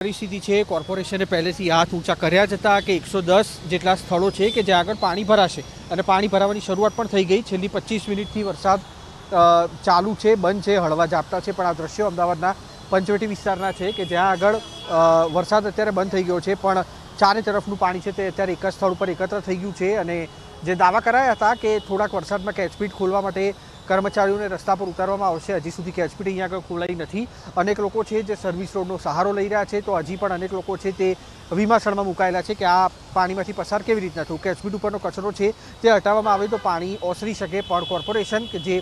પરિસ્થિતિ છે કોર્પોરેશને પહેલેથી હાથ ઊંચા કર્યા જ હતા કે 110 જેટલા સ્થળો છે કે જ્યાં આગળ પાણી ભરાશે અને પાણી ભરાવાની શરૂઆત પણ થઈ ગઈ। છેલ્લી 25 મિનિટથી વરસાદ ચાલુ છે, બંધ છે, હળવા ઝાપટા છે, પણ આ દ્રશ્યો અમદાવાદના પંચવટી વિસ્તારના છે કે જ્યાં આગળ વરસાદ અત્યારે બંધ થઈ ગયો છે, પણ ચારે તરફનું પાણી છે તે અત્યારે એક જ સ્થળ ઉપર એકત્ર થઈ ગયું છે। અને જે દાવા કરાયા હતા કે થોડાક વરસાદમાં કેચપીટ ખોલવા માટે કર્મચારીઓને રસ્તા પર ઉતારવામાં આવશે, હજી સુધી કેચપીટ અહીંયા આગળ ખોલાઈ નથી। અનેક લોકો છે જે સર્વિસ રોડનો સહારો લઈ રહ્યા છે, તો હજી પણ અનેક લોકો છે તે વિમાસણમાં મુકાયેલા છે કે આ પાણીમાંથી પસાર કેવી રીતના થવું, કેચપીટ ઉપરનો કચરો છે તે હટાવવામાં આવે તો પાણી ઓસરી શકે। પણ કોર્પોરેશન કે જે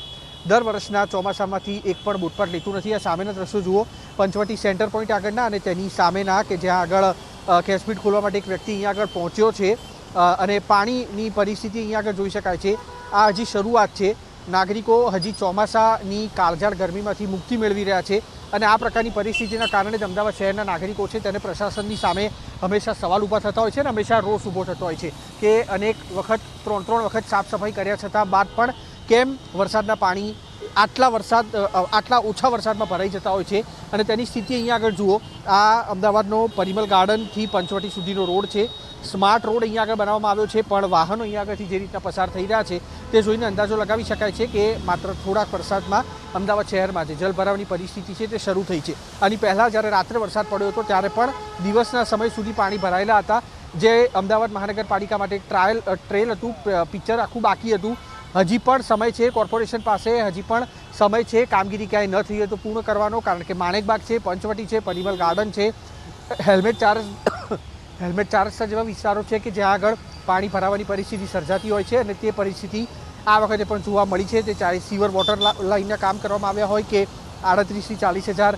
દર વર્ષના ચોમાસામાંથી એક પણ બોટપાટ લેતું નથી। આ સામેના દ્રશ્યો જુઓ, પંચવટી સેન્ટર પોઈન્ટ આગળના અને તેની સામેના કે જ્યાં આગળ કેચપીટ ખોલવા માટે એક વ્યક્તિ અહીંયા આગળ પહોંચ્યો છે અને પાણીની પરિસ્થિતિ અહીંયા આગળ જોઈ શકાય છે। આ હજી શરૂઆત છે, નાગરિકો હજી ચોમાસાની કાળઝાળ ગરમીમાંથી મુક્તિ મેળવી રહ્યા છે અને આ પ્રકારની પરિસ્થિતિના કારણે જ અમદાવાદ શહેરના નાગરિકો છે તેને પ્રશાસનની સામે હંમેશા સવાલ ઊભા થતા હોય છે અને હંમેશા રોષ ઊભો થતો હોય છે કે અનેક વખત ત્રણ વખત સાફ સફાઈ કર્યા છતાં બાદ પણ કેમ વરસાદના પાણી આટલા ઓછા વરસાદમાં ભરાઈ જતા હોય છે। અને તેની સ્થિતિ અહીંયા આગળ જુઓ, આ અમદાવાદનો પરિમલ ગાર્ડનથી પંચવટી સુધીનો રોડ છે, સ્માર્ટ રોડ અહીંયા આગળ બનાવવામાં આવ્યો છે, પણ વાહનો અહીંયા આગળથી જે રીતના પસાર થઈ રહ્યા છે તે જોઈને અંદાજો લગાવી શકાય છે કે માત્ર થોડાક વરસાદમાં અમદાવાદ શહેરમાં જે જલભરાવની પરિસ્થિતિ છે તે શરૂ થઈ છે। આની પહેલાં જ્યારે રાત્રે વરસાદ પડ્યો હતો ત્યારે પણ દિવસના સમય સુધી પાણી ભરાયેલા હતા, જે અમદાવાદ મહાનગરપાલિકા માટે ટ્રેલ હતું, પિક્ચર આખું બાકી હતું। હજી પણ સમય છે કોર્પોરેશન પાસે, હજી પણ સમય છે કામગીરી ક્યાંય ન થઈ હોય તો પૂર્ણ કરવાનો, કારણ કે માણેકબાગ છે, પંચવટી છે, પરિમલ ગાર્ડન છે, હેલ્મેટ ચાર રસ્તા જેવા વિસ્તારો છે કે જ્યાં આગળ પાણી ભરાવાની પરિસ્થિતિ સર્જાતી હોય છે અને તે પરિસ્થિતિ આ વખતે પણ જોવા મળી છે। તે ચારે સીવર વોટર લાઇનના કામ કરવામાં આવ્યા હોય કે 38 થી 40 હજાર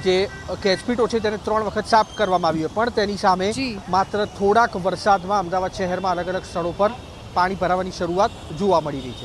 જે કેચપીટો છે તેને 3 વખત સાફ કરવામાં આવી હોય, પણ તેની સામે માત્ર થોડાક વરસાદમાં અમદાવાદ શહેરમાં અલગ અલગ સ્થળો પર પાણી ભરાવાની શરૂઆત જોવા મળી રહી છે।